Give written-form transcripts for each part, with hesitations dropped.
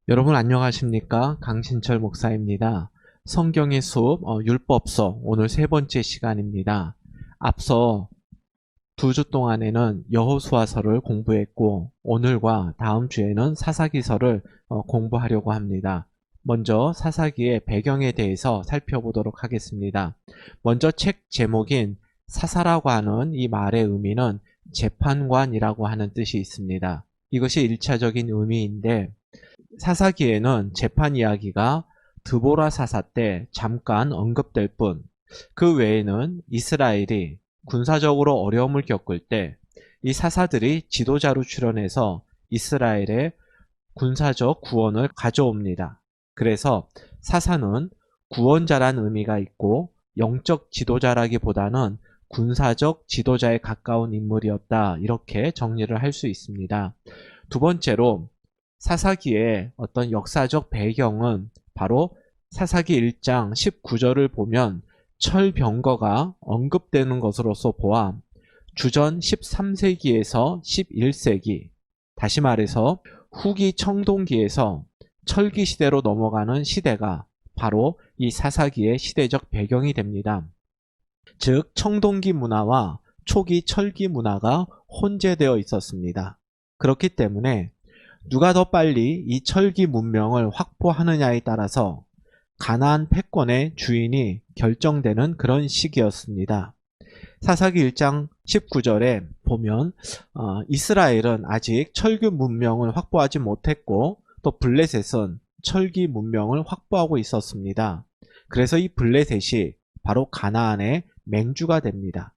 여러분 안녕하십니까? 강신철 목사입니다. 성경의 숲 율법서 오늘 세 번째 시간입니다. 앞서 두 주 동안에는 여호수아서를 공부했고 오늘과 다음 주에는 사사기서를 공부하려고 합니다. 먼저 사사기의 배경에 대해서 살펴보도록 하겠습니다. 먼저 책 제목인 사사라고 하는 이 말의 의미는 재판관이라고 하는 뜻이 있습니다. 이것이 1차적인 의미인데 사사기에는 재판 이야기가 드보라 사사 때 잠깐 언급될 뿐, 그 외에는 이스라엘이 군사적으로 어려움을 겪을 때 이 사사들이 지도자로 출연해서 이스라엘의 군사적 구원을 가져옵니다. 그래서 사사는 구원자란 의미가 있고 영적 지도자라기보다는 군사적 지도자에 가까운 인물이었다, 이렇게 정리를 할 수 있습니다. 두 번째로 사사기의 어떤 역사적 배경은 바로 사사기 1장 19절을 보면 철병거가 언급되는 것으로서 보아 주전 13세기에서 11세기, 다시 말해서 후기 청동기에서 철기 시대로 넘어가는 시대가 바로 이 사사기의 시대적 배경이 됩니다. 즉 청동기 문화와 초기 철기 문화가 혼재되어 있었습니다. 그렇기 때문에 누가 더 빨리 이 철기 문명을 확보하느냐에 따라서 가나안 패권의 주인이 결정되는 그런 시기였습니다. 사사기 1장 19절에 보면 이스라엘은 아직 철기 문명을 확보하지 못했고 또 블레셋은 철기 문명을 확보하고 있었습니다. 그래서 이 블레셋이 바로 가나안의 맹주가 됩니다.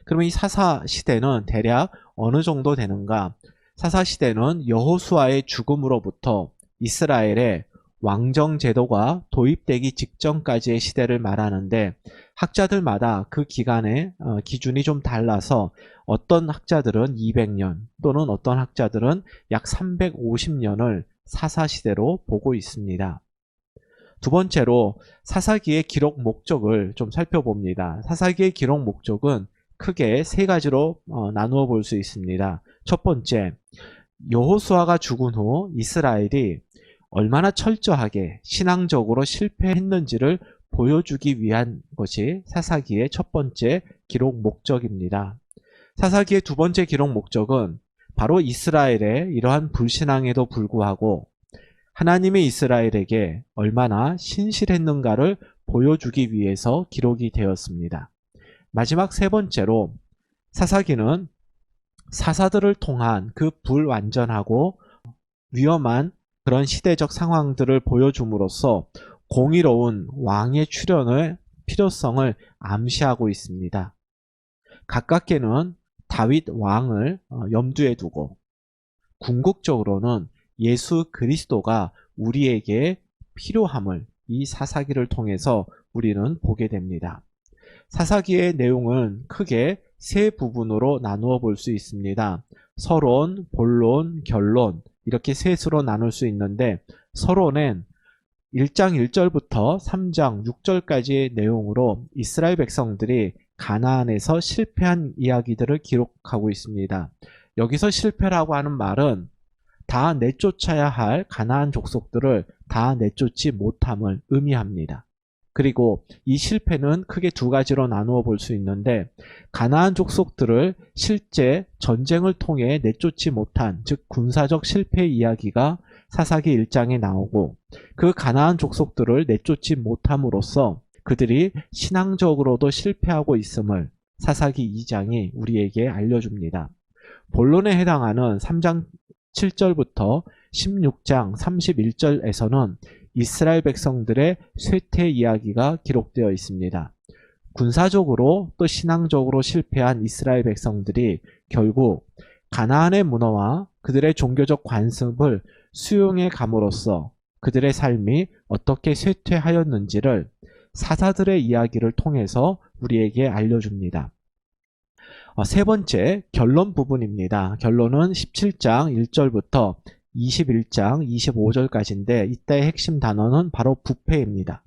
그러면 이 사사 시대는 대략 어느 정도 되는가? 사사시대는 여호수아의 죽음으로부터 이스라엘의 왕정제도가 도입되기 직전까지의 시대를 말하는데 학자들마다 그 기간의 기준이 좀 달라서 어떤 학자들은 200년 또는 어떤 학자들은 약 350년을 사사시대로 보고 있습니다. 두 번째로 사사기의 기록 목적을 좀 살펴봅니다. 사사기의 기록 목적은 크게 세 가지로 나누어 볼 수 있습니다. 첫 번째, 여호수아가 죽은 후 이스라엘이 얼마나 철저하게 신앙적으로 실패했는지를 보여주기 위한 것이 사사기의 첫 번째 기록 목적입니다. 사사기의 두 번째 기록 목적은 바로 이스라엘의 이러한 불신앙에도 불구하고 하나님의 이스라엘에게 얼마나 신실했는가를 보여주기 위해서 기록이 되었습니다. 마지막 세 번째로 사사기는 사사들을 통한 그 불완전하고 위험한 그런 시대적 상황들을 보여줌으로써 공의로운 왕의 출현의 필요성을 암시하고 있습니다. 가깝게는 다윗 왕을 염두에 두고 궁극적으로는 예수 그리스도가 우리에게 필요함을 이 사사기를 통해서 우리는 보게 됩니다. 사사기의 내용은 크게 세 부분으로 나누어 볼 수 있습니다. 서론, 본론, 결론, 이렇게 셋으로 나눌 수 있는데 서론은 1장 1절부터 3장 6절까지의 내용으로 이스라엘 백성들이 가나안에서 실패한 이야기들을 기록하고 있습니다. 여기서 실패라고 하는 말은 다 내쫓아야 할 가나안 족속들을 다 내쫓지 못함을 의미합니다. 그리고 이 실패는 크게 두 가지로 나누어 볼 수 있는데 가나안 족속들을 실제 전쟁을 통해 내쫓지 못한, 즉 군사적 실패 이야기가 사사기 1장에 나오고 그 가나안 족속들을 내쫓지 못함으로써 그들이 신앙적으로도 실패하고 있음을 사사기 2장이 우리에게 알려줍니다. 본론에 해당하는 3장 7절부터 16장 31절에서는 이스라엘 백성들의 쇠퇴 이야기가 기록되어 있습니다. 군사적으로 또 신앙적으로 실패한 이스라엘 백성들이 결국 가나안의 문화와 그들의 종교적 관습을 수용해 감으로써 그들의 삶이 어떻게 쇠퇴하였는지를 사사들의 이야기를 통해서 우리에게 알려줍니다. 세 번째, 결론 부분입니다. 결론은 17장 1절부터 21장 25절까지인데 이때의 핵심 단어는 바로 부패입니다.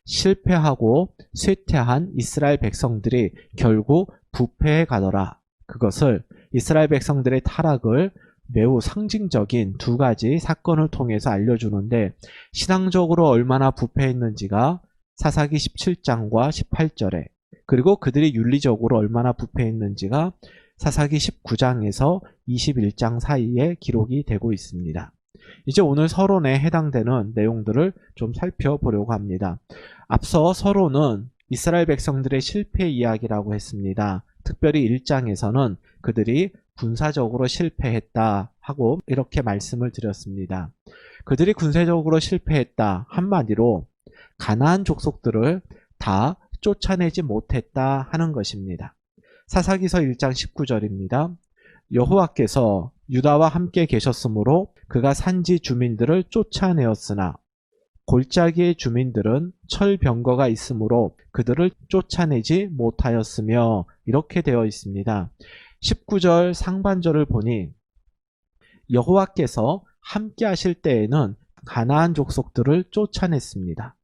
실패하고 쇠퇴한 이스라엘 백성들이 결국 부패해 가더라. 그것을 이스라엘 백성들의 타락을 매우 상징적인 두 가지 사건을 통해서 알려주는데 신앙적으로 얼마나 부패했는지가 사사기 17장과 18절에 그리고 그들이 윤리적으로 얼마나 부패했는지가 사사기 19장에서 21장 사이에 기록이 되고 있습니다. 이제 오늘 서론에 해당되는 내용들을 좀 살펴보려고 합니다. 앞서 서론은 이스라엘 백성들의 실패 이야기라고 했습니다. 특별히 1장에서는 그들이 군사적으로 실패했다 하고 이렇게 말씀을 드렸습니다. 그들이 군사적으로 실패했다 한마디로 가나안 족속들을 다 쫓아내지 못했다 하는 것입니다. 사사기서 1장 19절입니다. 여호와께서 유다와 함께 계셨으므로 그가 산지 주민들을 쫓아내었으나 골짜기의 주민들은 철병거가 있으므로 그들을 쫓아내지 못하였으며 이렇게 되어 있습니다. 19절 상반절을 보니 여호와께서 함께 하실 때에는 가나안 족속들을 쫓아냈습니다.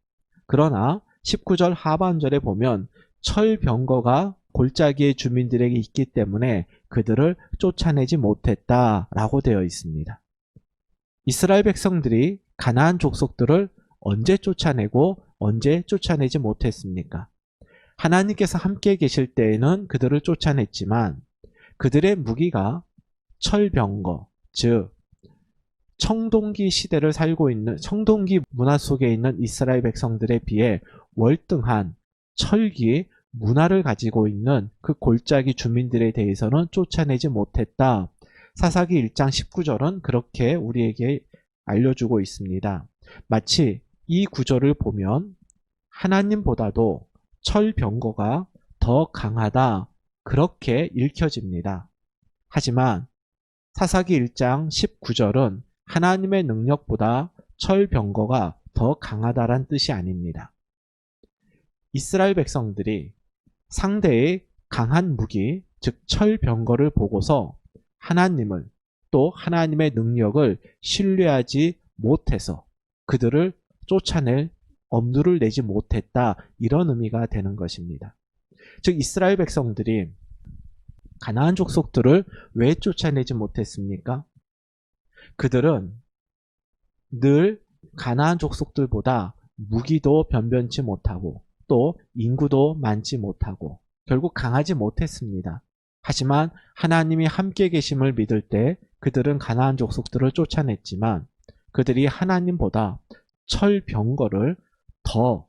그러나 19절 하반절에 보면 철병거가 골짜기의 주민들에게 있기 때문에 그들을 쫓아내지 못했다라고 되어 있습니다. 이스라엘 백성들이 가나안 족속들을 언제 쫓아내고 언제 쫓아내지 못했습니까? 하나님께서 함께 계실 때에는 그들을 쫓아냈지만 그들의 무기가 철병거, 즉 청동기 시대를 살고 있는 청동기 문화 속에 있는 이스라엘 백성들에 비해 월등한 철기 문화를 가지고 있는 그 골짜기 주민들에 대해서는 쫓아내지 못했다. 사사기 1장 19절은 그렇게 우리에게 알려주고 있습니다. 마치 이 구절을 보면 하나님보다도 철병거가 더 강하다 그렇게 읽혀집니다. 하지만 사사기 1장 19절은 하나님의 능력보다 철병거가 더 강하다란 뜻이 아닙니다. 이스라엘 백성들이 상대의 강한 무기, 즉 철병거를 보고서 하나님을 또 하나님의 능력을 신뢰하지 못해서 그들을 쫓아낼 엄두를 내지 못했다 이런 의미가 되는 것입니다. 즉 이스라엘 백성들이 가나안 족속들을 왜 쫓아내지 못했습니까? 그들은 늘 가나안 족속들보다 무기도 변변치 못하고 또 인구도 많지 못하고 결국 강하지 못했습니다. 하지만 하나님이 함께 계심을 믿을 때 그들은 가나안 족속들을 쫓아냈지만 그들이 하나님보다 철병거를 더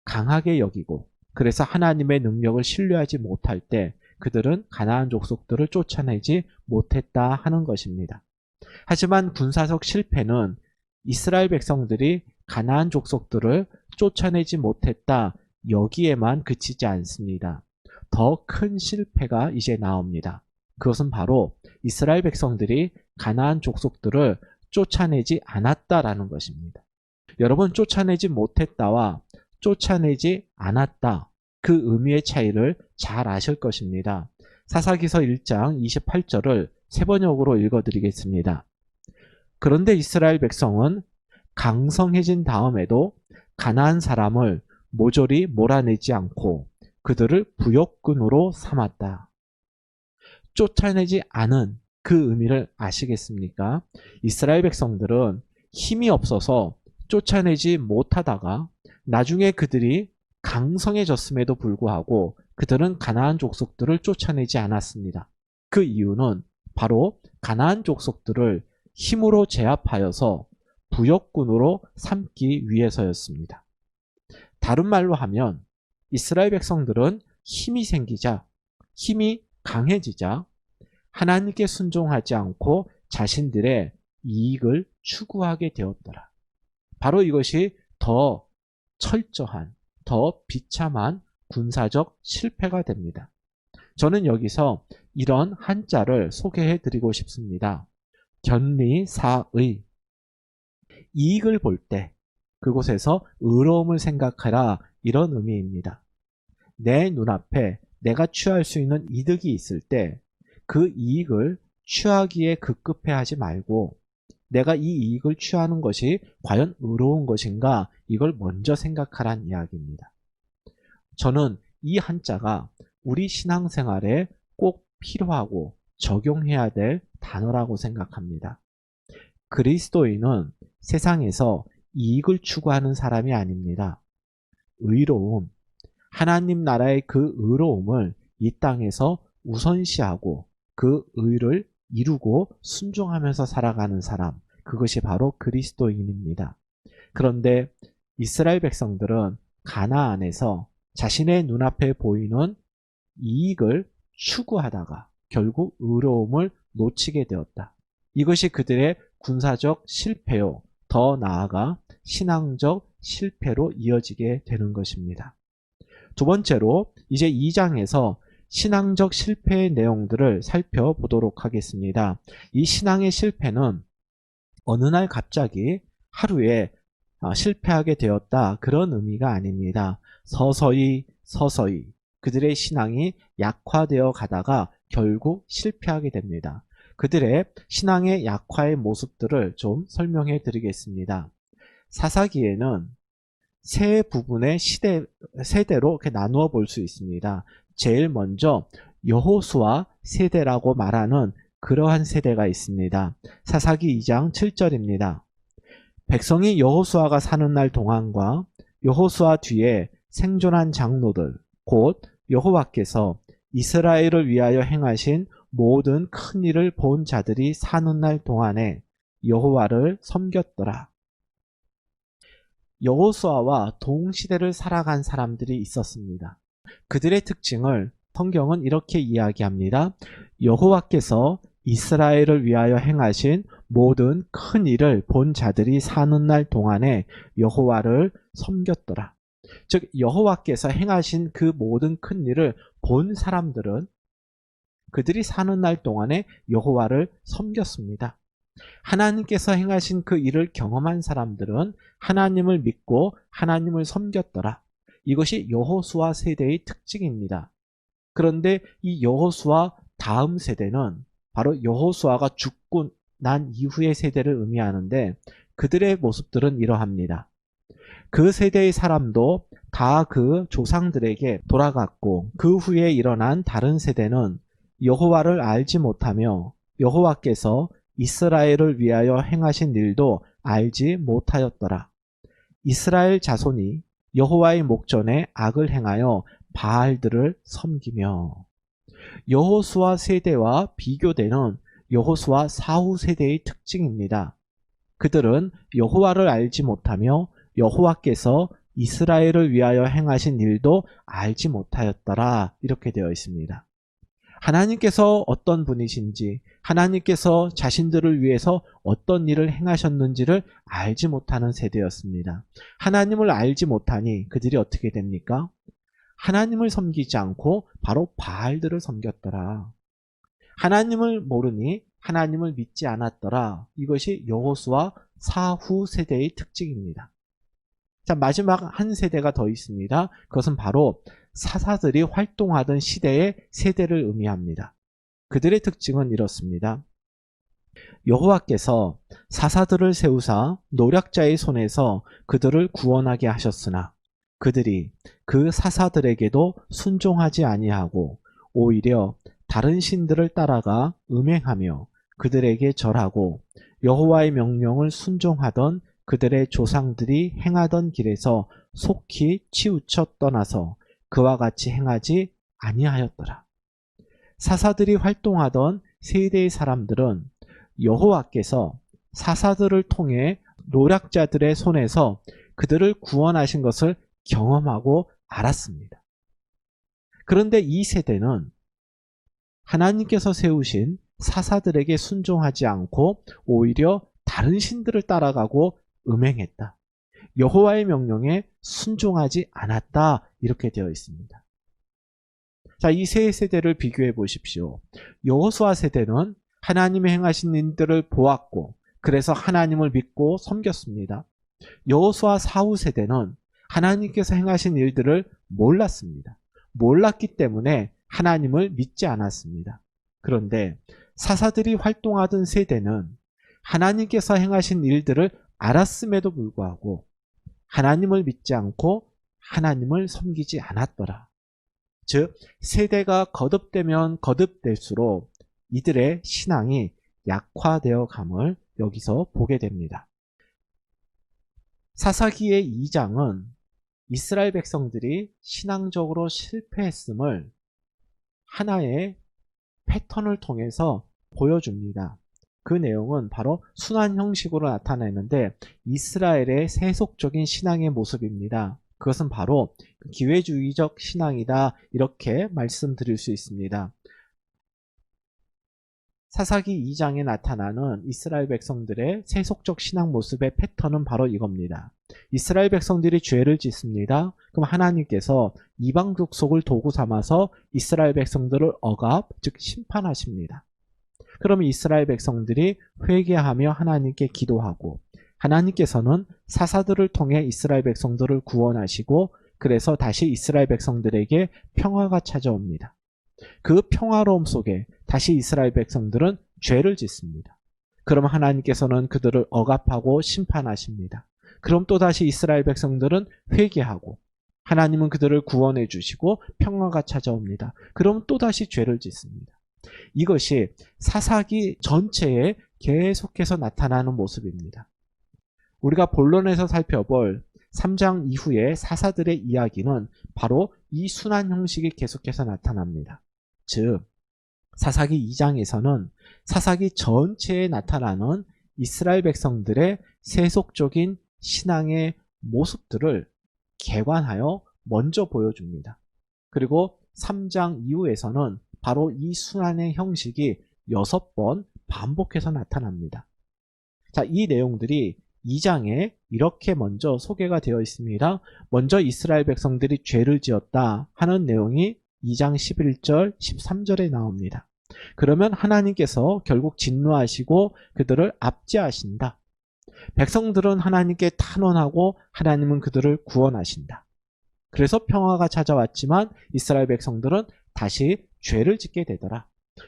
강하게 여기고 그래서 하나님의 능력을 신뢰하지 못할 때 그들은 가나안 족속들을 쫓아내지 못했다 하는 것입니다. 하지만 군사적 실패는 이스라엘 백성들이 가나안 족속들을 쫓아내지 못했다 여기에만 그치지 않습니다. 더 큰 실패가 이제 나옵니다. 그것은 바로 이스라엘 백성들이 가나안 족속들을 쫓아내지 않았다라는 것입니다. 여러분 쫓아내지 못했다와 쫓아내지 않았다 그 의미의 차이를 잘 아실 것입니다. 사사기서 1장 28절을 세 번역으로 읽어드리겠습니다. 그런데 이스라엘 백성은 강성해진 다음에도 가나안 사람을 모조리 몰아내지 않고 그들을 부역군으로 삼았다. 쫓아내지 않은 그 의미를 아시겠습니까? 이스라엘 백성들은 힘이 없어서 쫓아내지 못하다가 나중에 그들이 강성해졌음에도 불구하고 그들은 가나안 족속들을 쫓아내지 않았습니다. 그 이유는 바로 가나안 족속들을 힘으로 제압하여서 부역군으로 삼기 위해서였습니다. 다른 말로 하면 이스라엘 백성들은 힘이 생기자, 힘이 강해지자 하나님께 순종하지 않고 자신들의 이익을 추구하게 되었더라. 바로 이것이 더 철저한, 더 비참한 군사적 실패가 됩니다. 저는 여기서 이런 한자를 소개해 드리고 싶습니다. 견리사의 이익을 볼 때 그곳에서 의로움을 생각하라 이런 의미입니다. 내 눈앞에 내가 취할 수 있는 이득이 있을 때 그 이익을 취하기에 급급해하지 말고 내가 이 이익을 취하는 것이 과연 의로운 것인가 이걸 먼저 생각하란 이야기입니다. 저는 이 한자가 우리 신앙생활에 꼭 필요하고 적용해야 될 단어라고 생각합니다. 그리스도인은 세상에서 이익을 추구하는 사람이 아닙니다. 의로움, 하나님 나라의 그 의로움을 이 땅에서 우선시하고 그 의를 이루고 순종하면서 살아가는 사람, 그것이 바로 그리스도인입니다. 그런데 이스라엘 백성들은 가나안에서 자신의 눈앞에 보이는 이익을 추구하다가 결국 의로움을 놓치게 되었다. 이것이 그들의 군사적 실패요, 더 나아가 신앙적 실패로 이어지게 되는 것입니다. 두 번째로 이제 2장에서 신앙적 실패의 내용들을 살펴보도록 하겠습니다. 이 신앙의 실패는 어느 날 갑자기 하루에 실패하게 되었다, 그런 의미가 아닙니다. 서서히 그들의 신앙이 약화되어 가다가 결국 실패하게 됩니다. 그들의 신앙의 약화의 모습들을 좀 설명해 드리겠습니다. 사사기에는 세 부분의 세대로 이렇게 나누어 볼 수 있습니다. 제일 먼저 여호수아 세대라고 말하는 그러한 세대가 있습니다. 사사기 2장 7절입니다. 백성이 여호수아가 사는 날 동안과 여호수아 뒤에 생존한 장로들, 곧 여호와께서 이스라엘을 위하여 행하신 모든 큰 일을 본 자들이 사는 날 동안에 여호와를 섬겼더라. 여호수아와 동시대를 살아간 사람들이 있었습니다. 그들의 특징을 성경은 이렇게 이야기합니다. 여호와께서 이스라엘을 위하여 행하신 모든 큰 일을 본 자들이 사는 날 동안에 여호와를 섬겼더라. 즉 여호와께서 행하신 그 모든 큰 일을 본 사람들은 그들이 사는 날 동안에 여호와를 섬겼습니다. 하나님께서 행하신 그 일을 경험한 사람들은 하나님을 믿고 하나님을 섬겼더라. 이것이 여호수아 세대의 특징입니다. 그런데 이 여호수아 다음 세대는 바로 여호수아가 죽고 난 이후의 세대를 의미하는데, 그들의 모습들은 이러합니다. 그 세대의 사람도 다 그 조상들에게 돌아갔고, 그 후에 일어난 다른 세대는 여호와를 알지 못하며 여호와께서 이스라엘을 위하여 행하신 일도 알지 못하였더라. 이스라엘 자손이 여호와의 목전에 악을 행하여 바알들을 섬기며. 여호수아 세대와 비교되는 여호수아 사후 세대의 특징입니다. 그들은 여호와를 알지 못하며 여호와께서 이스라엘을 위하여 행하신 일도 알지 못하였더라, 이렇게 되어 있습니다. 하나님께서 어떤 분이신지, 하나님께서 자신들을 위해서 어떤 일을 행하셨는지를 알지 못하는 세대였습니다. 하나님을 알지 못하니 그들이 어떻게 됩니까? 하나님을 섬기지 않고 바로 바알들을 섬겼더라. 하나님을 모르니 하나님을 믿지 않았더라. 이것이 여호수아 사후 세대의 특징입니다. 자, 마지막 한 세대가 더 있습니다. 그것은 바로 사사들이 활동하던 시대의 세대를 의미합니다. 그들의 특징은 이렇습니다. 여호와께서 사사들을 세우사 노략자의 손에서 그들을 구원하게 하셨으나 그들이 그 사사들에게도 순종하지 아니하고 오히려 다른 신들을 따라가 음행하며 그들에게 절하고 여호와의 명령을 순종하던 그들의 조상들이 행하던 길에서 속히 치우쳐 떠나서 그와 같이 행하지 아니하였더라. 사사들이 활동하던 세대의 사람들은 여호와께서 사사들을 통해 노략자들의 손에서 그들을 구원하신 것을 경험하고 알았습니다. 그런데 이 세대는 하나님께서 세우신 사사들에게 순종하지 않고 오히려 다른 신들을 따라가고 음행했다. 여호와의 명령에 순종하지 않았다, 이렇게 되어 있습니다. 자, 이 세 세대를 비교해 보십시오. 여호수아 세대는 하나님의 행하신 일들을 보았고 그래서 하나님을 믿고 섬겼습니다. 여호수아 사후 세대는 하나님께서 행하신 일들을 몰랐습니다. 몰랐기 때문에 하나님을 믿지 않았습니다. 그런데 사사들이 활동하던 세대는 하나님께서 행하신 일들을 알았음에도 불구하고 하나님을 믿지 않고 하나님을 섬기지 않았더라. 즉 세대가 거듭되면 거듭될수록 이들의 신앙이 약화되어 감을 여기서 보게 됩니다. 사사기의 2장은 이스라엘 백성들이 신앙적으로 실패했음을 하나의 패턴을 통해서 보여줍니다. 그 내용은 바로 순환 형식으로 나타내는데 이스라엘의 세속적인 신앙의 모습입니다. 그것은 바로 기회주의적 신앙이다, 이렇게 말씀드릴 수 있습니다. 사사기 2장에 나타나는 이스라엘 백성들의 세속적 신앙 모습의 패턴은 바로 이겁니다. 이스라엘 백성들이 죄를 짓습니다. 그럼 하나님께서 이방 족속을 도구 삼아서 이스라엘 백성들을 억압, 즉 심판하십니다. 그러면 이스라엘 백성들이 회개하며 하나님께 기도하고, 하나님께서는 사사들을 통해 이스라엘 백성들을 구원하시고, 그래서 다시 이스라엘 백성들에게 평화가 찾아옵니다. 그 평화로움 속에 다시 이스라엘 백성들은 죄를 짓습니다. 그럼 하나님께서는 그들을 억압하고 심판하십니다. 그럼 또다시 이스라엘 백성들은 회개하고 하나님은 그들을 구원해 주시고 평화가 찾아옵니다. 그럼 또다시 죄를 짓습니다. 이것이 사사기 전체에 계속해서 나타나는 모습입니다. 우리가 본론에서 살펴볼 3장 이후의 사사들의 이야기는 바로 이 순환 형식이 계속해서 나타납니다. 즉 사사기 2장에서는 사사기 전체에 나타나는 이스라엘 백성들의 세속적인 신앙의 모습들을 개관하여 먼저 보여줍니다. 그리고 3장 이후에서는 바로 이 순환의 형식이 6번 반복해서 나타납니다. 자, 이 내용들이 2장에 이렇게 먼저 소개가 되어 있습니다. 먼저 이스라엘 백성들이 죄를 지었다 하는 내용이 2장 11절, 13절에 나옵니다. 그러면 하나님께서 결국 진노하시고 그들을 압제하신다. 백성들은 하나님께 탄원하고 하나님은 그들을 구원하신다. 그래서 평화가 찾아왔지만 이스라엘 백성들은 다시 죄를 짓게 되더라.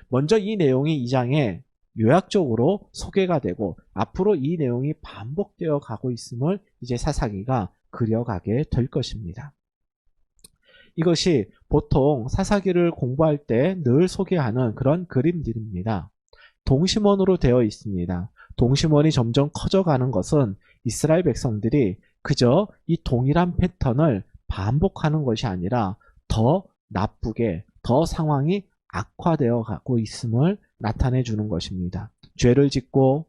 먼저 이 내용이 2장에 요약적으로 소개가 되고 앞으로 이 내용이 반복되어 가고 있음을 이제 사사기가 그려가게 될 것입니다. 이것이 보통 사사기를 공부할 때 늘 소개하는 그런 그림들입니다. 동심원으로 되어 있습니다. 동심원이 점점 커져가는 것은 이스라엘 백성들이 그저 이 동일한 패턴을 반복하는 것이 아니라 더 나쁘게, 더 상황이 악화되어 가고 있음을 나타내 주는 것입니다. 죄를 짓고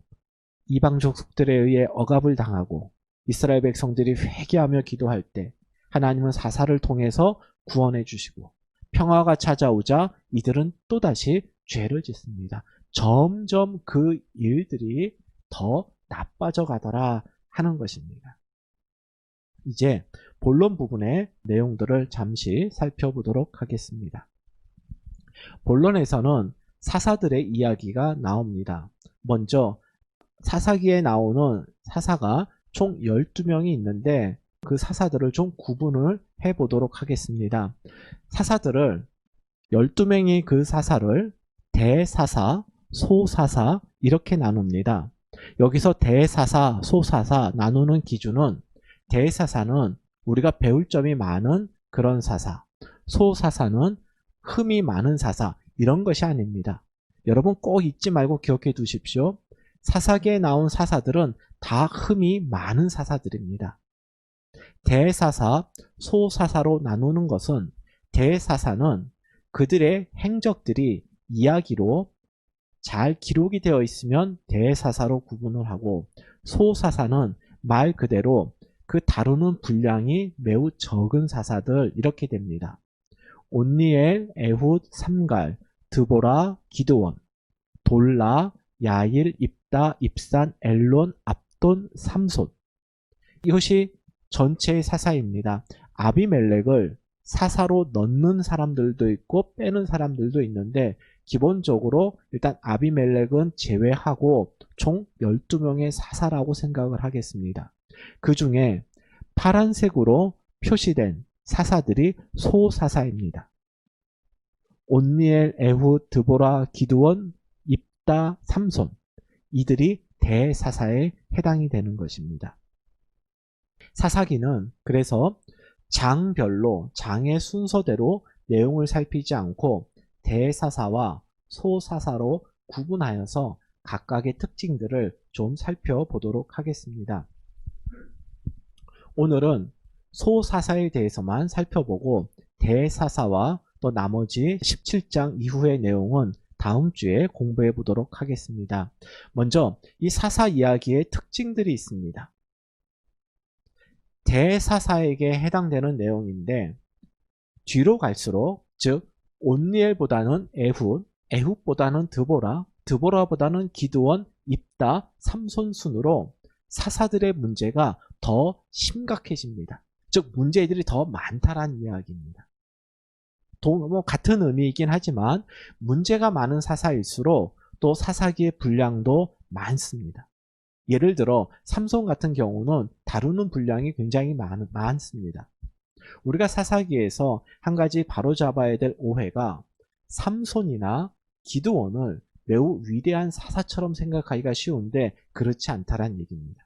이방 족속들에 의해 억압을 당하고 이스라엘 백성들이 회개하며 기도할 때 하나님은 사사를 통해서 구원해 주시고 평화가 찾아오자 이들은 또다시 죄를 짓습니다. 점점 그 일들이 더 나빠져 가더라 하는 것입니다. 이제 본론 부분의 내용들을 잠시 살펴보도록 하겠습니다. 본론에서는 사사들의 이야기가 나옵니다. 먼저 사사기에 나오는 사사가 총 12명이 있는데 그 사사들을 좀 구분을 해보도록 하겠습니다. 사사들을 12명의 그 사사를 대사사, 소사사 이렇게 나눕니다. 여기서 대사사, 소사사 나누는 기준은 대사사는 우리가 배울 점이 많은 그런 사사, 소사사는 흠이 많은 사사 이런 것이 아닙니다. 여러분 꼭 잊지 말고 기억해 두십시오. 사사기에 나온 사사들은 다 흠이 많은 사사들입니다. 대사사, 소사사로 나누는 것은 대사사는 그들의 행적들이 이야기로 잘 기록이 되어 있으면 대사사로 구분을 하고 소사사는 말 그대로 그 다루는 분량이 매우 적은 사사들 이렇게 됩니다. 온니엘, 에훗, 삼갈, 드보라, 기드원, 돌라, 야일, 입다, 입산, 엘론, 압돈, 삼손 이것이 전체의 사사입니다. 아비멜렉을 사사로 넣는 사람들도 있고 빼는 사람들도 있는데 기본적으로 일단 아비멜렉은 제외하고 총 12명의 사사라고 생각을 하겠습니다. 그 중에 파란색으로 표시된 사사들이 소사사입니다. 온니엘, 에훗, 드보라, 기드원, 입다, 삼손 이들이 대사사에 해당이 되는 것입니다. 사사기는 그래서 장별로 장의 순서대로 내용을 살피지 않고 대사사와 소사사로 구분하여서 각각의 특징들을 좀 살펴보도록 하겠습니다. 오늘은 소사사에 대해서만 살펴보고 대사사와 또 나머지 17장 이후의 내용은 다음 주에 공부해 보도록 하겠습니다. 먼저 이 사사 이야기의 특징들이 있습니다. 대사사에게 해당되는 내용인데 뒤로 갈수록 즉 온니엘보다는 에훗, 에훗보다는 드보라, 드보라보다는 기드원, 입다, 삼손 순으로 사사들의 문제가 더 심각해집니다. 즉 문제들이 더 많다라는 이야기입니다. 같은 의미이긴 하지만 문제가 많은 사사일수록 또 사사기의 분량도 많습니다. 예를 들어 삼손 같은 경우는 다루는 분량이 굉장히 많습니다. 우리가 사사기에서 한 가지 바로잡아야 될 오해가 삼손이나 기드원을 매우 위대한 사사처럼 생각하기가 쉬운데 그렇지 않다는 얘기입니다.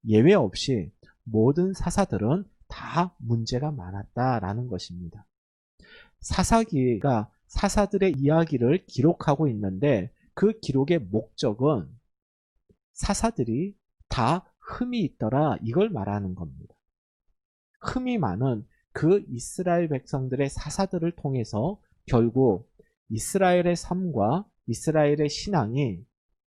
예외 없이 모든 사사들은 다 문제가 많았다라는 것입니다. 사사기가 사사들의 이야기를 기록하고 있는데 그 기록의 목적은 사사들이 다 흠이 있더라 이걸 말하는 겁니다. 흠이 많은 그 이스라엘 백성들의 사사들을 통해서 결국 이스라엘의 삶과 이스라엘의 신앙이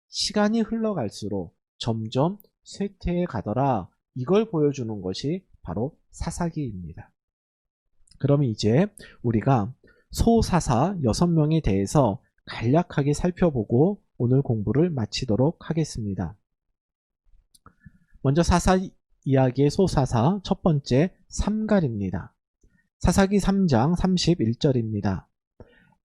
시간이 흘러갈수록 점점 쇠퇴해 가더라 이걸 보여주는 것이 바로 사사기입니다. 그럼 이제 우리가 소사사 6명에 대해서 간략하게 살펴보고 오늘 공부를 마치도록 하겠습니다. 먼저 사사 이야기의 소사사 첫 번째 삼갈입니다. 사사기 3장 31절입니다.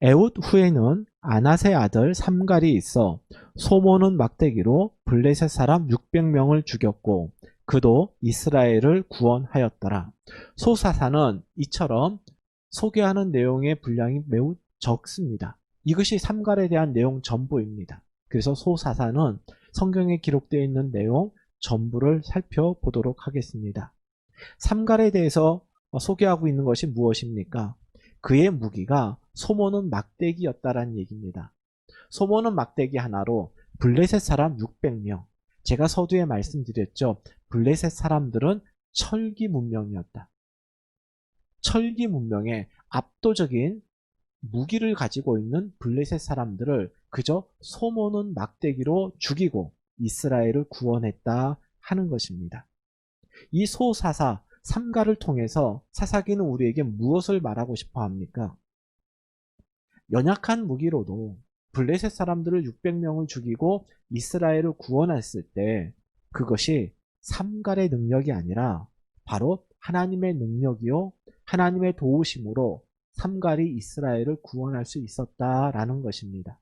에훗 후에는 아낫의 아들 삼갈이 있어 소모는 막대기로 블레셋 사람 600명을 죽였고 그도 이스라엘을 구원하였더라. 소사사는 이처럼 소개하는 내용의 분량이 매우 적습니다. 이것이 삼갈에 대한 내용 전부입니다. 그래서 소사사는 성경에 기록되어 있는 내용 전부를 살펴보도록 하겠습니다. 삼갈에 대해서 소개하고 있는 것이 무엇입니까? 그의 무기가 소모는 막대기였다라는 얘기입니다. 소모는 막대기 하나로 블레셋 사람 600명. 제가 서두에 말씀드렸죠. 블레셋 사람들은 철기 문명이었다. 철기 문명의 압도적인 무기를 가지고 있는 블레셋 사람들을 그저 소모는 막대기로 죽이고 이스라엘을 구원했다 하는 것입니다. 이 소사사 삼갈을 통해서 사사기는 우리에게 무엇을 말하고 싶어 합니까? 연약한 무기로도 블레셋 사람들을 600명을 죽이고 이스라엘을 구원했을 때 그것이 삼갈의 능력이 아니라 바로 하나님의 능력이요 하나님의 도우심으로 삼갈이 이스라엘을 구원할 수 있었다라는 것입니다.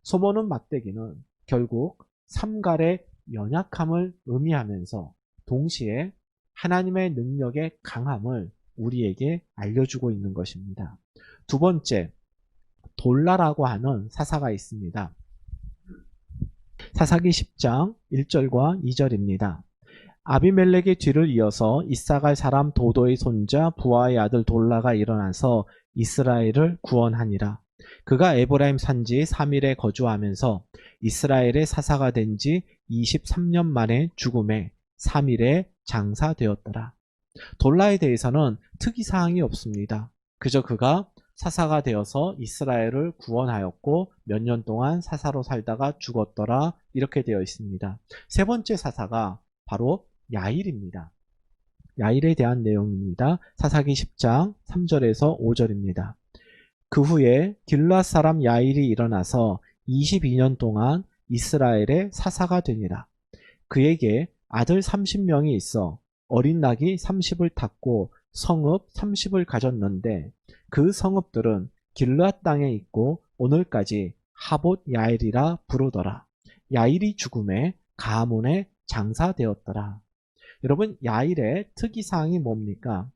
소모는 막대기는 결국 삼갈의 연약함을 의미하면서 동시에 하나님의 능력의 강함을 우리에게 알려주고 있는 것입니다. 두 번째, 돌라라고 하는 사사가 있습니다. 사사기 10장 1절과 2절입니다. 아비멜렉의 뒤를 이어서 이사갈 사람 도도의 손자 부하의 아들 돌라가 일어나서 이스라엘을 구원하니라. 그가 에브라임 산지 3일에 거주하면서 이스라엘의 사사가 된 지 23년 만에 죽음에 3일에 장사되었더라. 돌라에 대해서는 특이사항이 없습니다. 그저 그가 사사가 되어서 이스라엘을 구원하였고 몇 년 동안 사사로 살다가 죽었더라 이렇게 되어 있습니다. 세 번째 사사가 바로 야일입니다. 야일에 대한 내용입니다. 사사기 10장 3절에서 5절입니다. 그 후에 길앗 사람 야일이 일어나서 22년 동안 이스라엘의 사사가 되니라. 그에게 아들 30명이 있어 어린 낙이 30을 탔고 성읍 30을 가졌는데 그 성읍들은 길앗 땅에 있고 오늘까지 하봇 야일이라 부르더라. 야일이 죽음에 가문에 장사되었더라. 여러분, 야일의 특이사항이 뭡니까?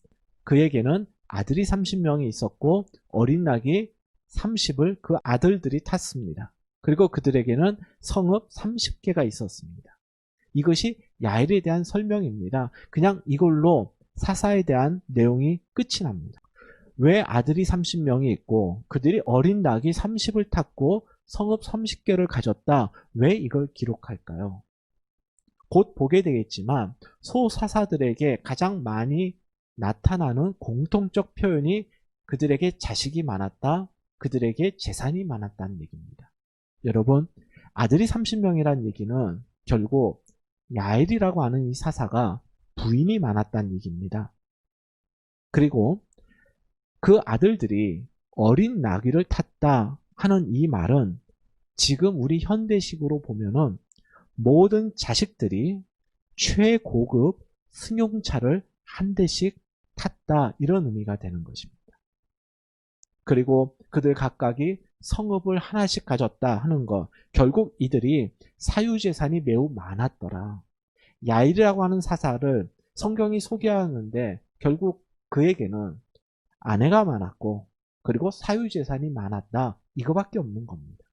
그에게는 아들이 30명이 있었고 어린 낙이 30을 그 아들들이 탔습니다. 그리고 그들에게는 성읍 30개가 있었습니다. 이것이 야일에 대한 설명입니다. 그냥 이걸로 사사에 대한 내용이 끝이 납니다. 왜 아들이 30명이 있고 그들이 어린 낙이 30을 탔고 성읍 30개를 가졌다. 왜 이걸 기록할까요? 곧 보게 되겠지만 소사사들에게 가장 많이 나타나는 공통적 표현이 그들에게 자식이 많았다, 그들에게 재산이 많았다는 얘기입니다. 여러분, 아들이 30명이라는 얘기는 결국 야엘이라고 하는 이 사사가 부인이 많았다는 얘기입니다. 그리고 그 아들들이 어린 나귀를 탔다 하는 이 말은 지금 우리 현대식으로 보면은 모든 자식들이 최고급 승용차를 한 대씩 탔다, 이런 의미가 되는 것입니다. 그리고 그들 각각이 성읍을 하나씩 가졌다 하는 것, 결국 이들이 사유재산이 매우 많았더라. 야일이라고 하는 사사를 성경이 소개하는데 결국 그에게는 아내가 많았고 그리고 사유재산이 많았다, 이거밖에 없는 겁니다.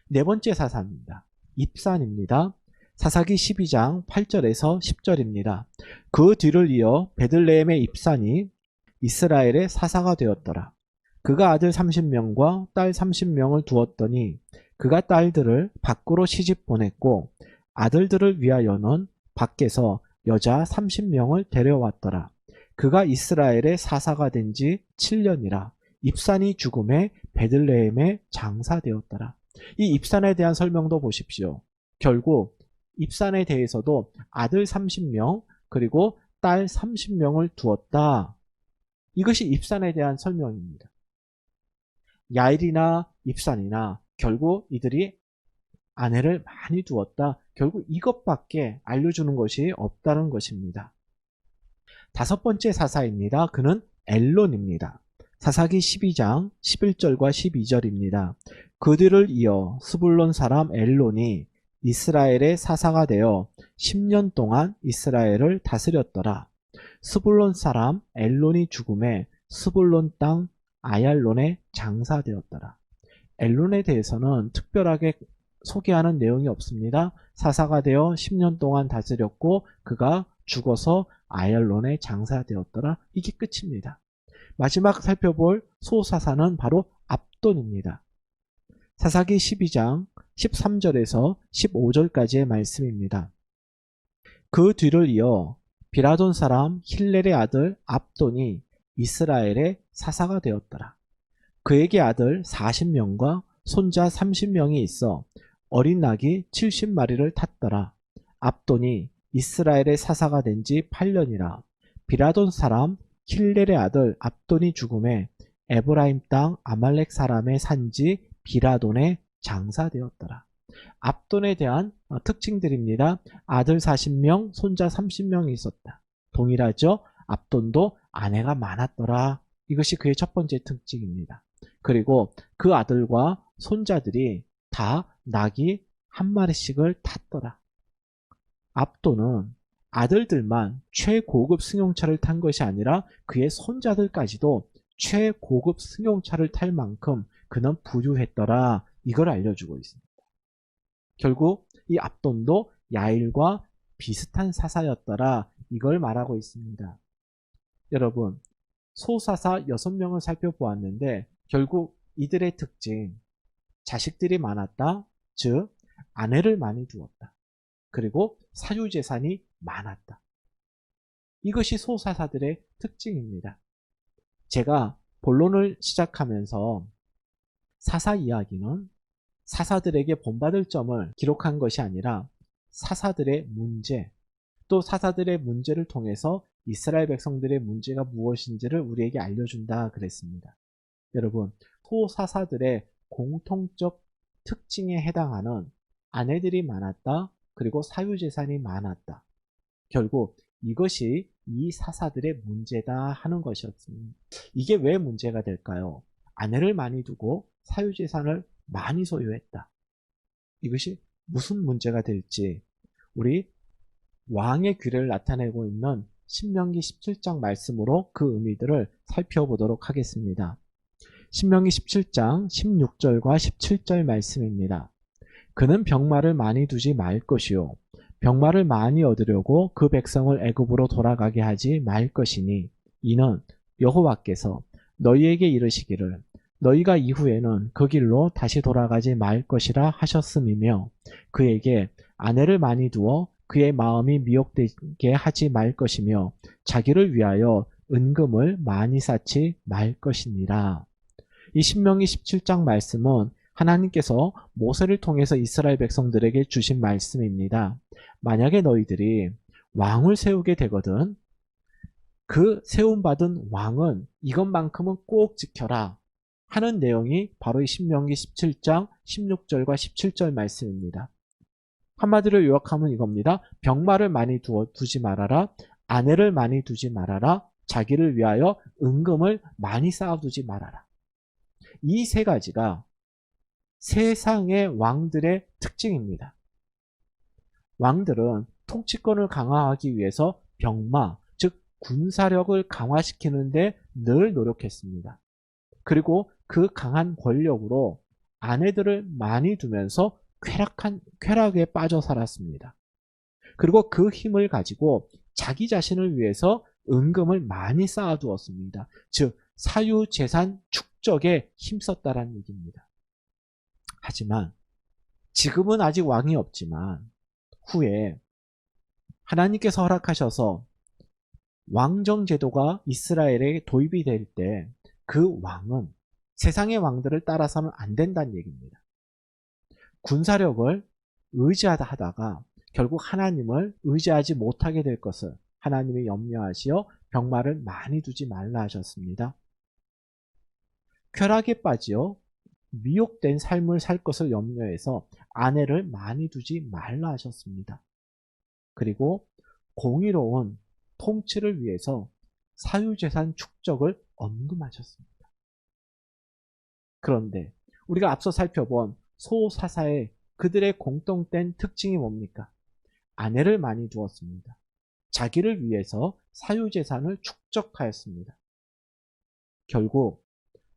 네 번째 사사입니다. 입산입니다. 사사기 12장 8절에서 10절입니다. 그 뒤를 이어 베들레헴의 입산이 이스라엘의 사사가 되었더라. 그가 아들 30명과 딸 30명을 두었더니 그가 딸들을 밖으로 시집 보냈고 아들들을 위하여는 밖에서 여자 30명을 데려왔더라. 그가 이스라엘의 사사가 된 지 7년이라. 입산이 죽음에 베들레헴에 장사되었더라. 이 입산에 대한 설명도 보십시오. 결국 입산에 대해서도 아들 30명 그리고 딸 30명을 두었다. 이것이 입산에 대한 설명입니다. 야일이나 입산이나 결국 이들이 아내를 많이 두었다. 결국 이것밖에 알려주는 것이 없다는 것입니다. 다섯 번째 사사입니다. 그는 엘론입니다. 사사기 12장 11절과 12절입니다. 그 뒤를 이어 스불론 사람 엘론이 이스라엘의 사사가 되어 10년 동안 이스라엘을 다스렸더라. 스불론 사람 엘론이 죽음에 스불론 땅 아얄론에 장사되었더라. 엘론에 대해서는 특별하게 소개하는 내용이 없습니다. 사사가 되어 10년 동안 다스렸고 그가 죽어서 아얄론에 장사되었더라. 이게 끝입니다. 마지막 살펴볼 소사사는 바로 압돈입니다. 사사기 12장 13절에서 15절까지의 말씀입니다. 그 뒤를 이어 비라돈 사람 힐렐의 아들 압돈이 이스라엘의 사사가 되었더라. 그에게 아들 40명과 손자 30명이 있어 어린 낙이 70마리를 탔더라. 압돈이 이스라엘의 사사가 된 지 8년이라. 비라돈 사람 힐렐의 아들 압돈이 죽음에 에브라임 땅 아말렉 사람의 산지 비라돈에 장사되었더라. 압돈에 대한 특징들입니다. 아들 40명, 손자 30명이 있었다. 동일하죠? 압돈도 아내가 많았더라. 이것이 그의 첫 번째 특징입니다. 그리고 그 아들과 손자들이 다 낙이 한 마리씩을 탔더라. 압돈은 아들들만 최고급 승용차를 탄 것이 아니라 그의 손자들까지도 최고급 승용차를 탈 만큼 그는 부유했더라. 이걸 알려주고 있습니다. 결국 이 압돈도 야일과 비슷한 사사였더라. 이걸 말하고 있습니다. 여러분, 소사사 6명을 살펴보았는데 결국 이들의 특징, 자식들이 많았다, 즉 아내를 많이 두었다. 그리고 사유재산이 많았다. 이것이 소사사들의 특징입니다. 제가 본론을 시작하면서 사사 이야기는 사사들에게 본받을 점을 기록한 것이 아니라 사사들의 문제, 또 사사들의 문제를 통해서 이스라엘 백성들의 문제가 무엇인지를 우리에게 알려준다 그랬습니다. 여러분, 소사사들의 공통적 특징에 해당하는 아내들이 많았다, 그리고 사유재산이 많았다. 결국 이것이 이 사사들의 문제다 하는 것이었습니다. 이게 왜 문제가 될까요? 아내를 많이 두고 사유재산을 많이 소유했다. 이것이 무슨 문제가 될지 우리 왕의 귀를 나타내고 있는 신명기 17장 말씀으로 그 의미들을 살펴보도록 하겠습니다. 신명기 17장 16절과 17절 말씀입니다. 그는 병마를 많이 두지 말 것이요 병마를 많이 얻으려고 그 백성을 애굽으로 돌아가게 하지 말 것이니 이는 여호와께서 너희에게 이르시기를 너희가 이후에는 그 길로 다시 돌아가지 말 것이라 하셨음이며 그에게 아내를 많이 두어 그의 마음이 미혹되게 하지 말 것이며 자기를 위하여 은금을 많이 쌓지 말 것이니라. 이 신명기 17장 말씀은 하나님께서 모세를 통해서 이스라엘 백성들에게 주신 말씀입니다. 만약에 너희들이 왕을 세우게 되거든 그 세움받은 왕은 이것만큼은 꼭 지켜라 하는 내용이 바로 이 신명기 17장 16절과 17절 말씀입니다. 한마디로 요약하면 이겁니다. 병마를 많이 두지 말아라. 아내를 많이 두지 말아라. 자기를 위하여 은금을 많이 쌓아두지 말아라. 이 세 가지가 세상의 왕들의 특징입니다. 왕들은 통치권을 강화하기 위해서 병마, 즉 군사력을 강화시키는데 늘 노력했습니다. 그리고 그 강한 권력으로 아내들을 많이 두면서 쾌락에 빠져 살았습니다. 그리고 그 힘을 가지고 자기 자신을 위해서 은금을 많이 쌓아두었습니다. 즉 사유재산 축적에 힘썼다라는 얘기입니다. 하지만 지금은 아직 왕이 없지만 후에 하나님께서 허락하셔서 왕정제도가 이스라엘에 도입이 될 때 그 왕은 세상의 왕들을 따라서는 안 된다는 얘기입니다. 군사력을 의지하다가 결국 하나님을 의지하지 못하게 될 것을 하나님이 염려하시어 병마를 많이 두지 말라 하셨습니다. 쾌락에 빠지어 미혹된 삶을 살 것을 염려해서 아내를 많이 두지 말라 하셨습니다. 그리고 공의로운 통치를 위해서 사유재산 축적을 언급하셨습니다. 그런데 우리가 앞서 살펴본 소사사의 그들의 공통된 특징이 뭡니까? 아내를 많이 두었습니다. 자기를 위해서 사유재산을 축적하였습니다. 결국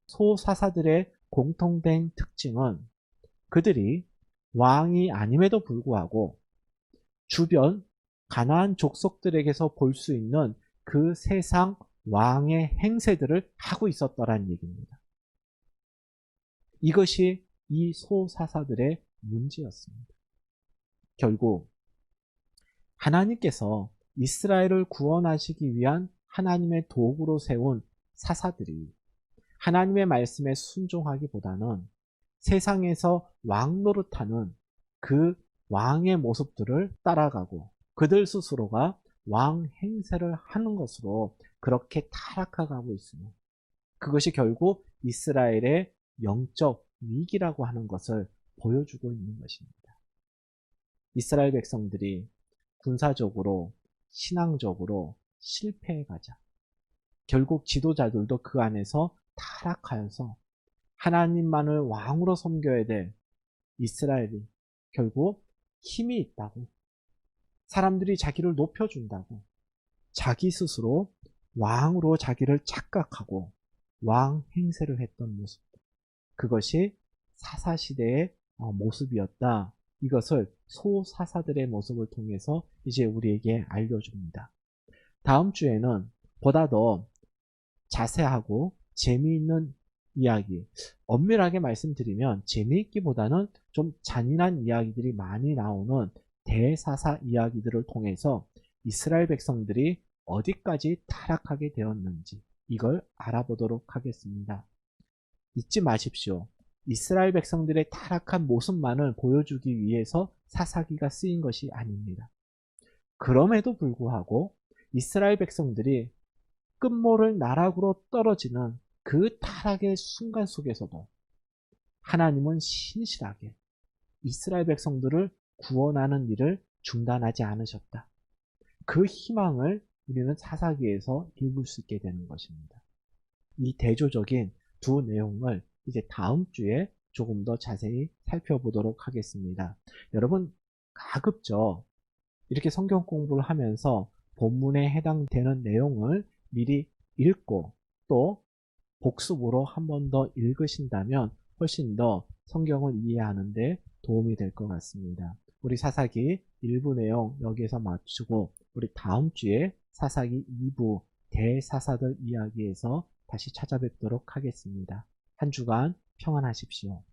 소사사들의 공통된 특징은 그들이 왕이 아님에도 불구하고 주변 가나안 족속들에게서 볼 수 있는 그 세상 왕의 행세들을 하고 있었더라는 얘기입니다. 이것이 이 소사사들의 문제였습니다. 결국 하나님께서 이스라엘을 구원하시기 위한 하나님의 도구로 세운 사사들이 하나님의 말씀에 순종하기보다는 세상에서 왕 노릇하는 그 왕의 모습들을 따라가고 그들 스스로가 왕 행세를 하는 것으로 그렇게 타락해가고 있으며 그것이 결국 이스라엘의 영적 위기라고 하는 것을 보여주고 있는 것입니다. 이스라엘 백성들이 군사적으로 신앙적으로 실패해가자 결국 지도자들도 그 안에서 타락하여서 하나님만을 왕으로 섬겨야 될 이스라엘이 결국 힘이 있다고 사람들이 자기를 높여준다고 자기 스스로 왕으로 자기를 착각하고 왕 행세를 했던 모습 그것이 사사시대의 모습이었다. 이것을 소사사들의 모습을 통해서 이제 우리에게 알려줍니다. 다음 주에는 보다 더 자세하고 재미있는 이야기, 엄밀하게 말씀드리면 재미있기보다는 좀 잔인한 이야기들이 많이 나오는 대사사 이야기들을 통해서 이스라엘 백성들이 어디까지 타락하게 되었는지 이걸 알아보도록 하겠습니다. 잊지 마십시오. 이스라엘 백성들의 타락한 모습만을 보여주기 위해서 사사기가 쓰인 것이 아닙니다. 그럼에도 불구하고 이스라엘 백성들이 끝모를 나락으로 떨어지는 그 타락의 순간 속에서도 하나님은 신실하게 이스라엘 백성들을 구원하는 일을 중단하지 않으셨다. 그 희망을 우리는 사사기에서 읽을 수 있게 되는 것입니다. 이 대조적인 두 내용을 이제 다음 주에 조금 더 자세히 살펴보도록 하겠습니다. 여러분 가급적 이렇게 성경 공부를 하면서 본문에 해당되는 내용을 미리 읽고 또 복습으로 한 번 더 읽으신다면 훨씬 더 성경을 이해하는 데 도움이 될 것 같습니다. 우리 사사기 1부 내용 여기에서 마치고 우리 다음 주에 사사기 2부 대사사들 이야기에서 다시 찾아뵙도록 하겠습니다. 한 주간 평안하십시오.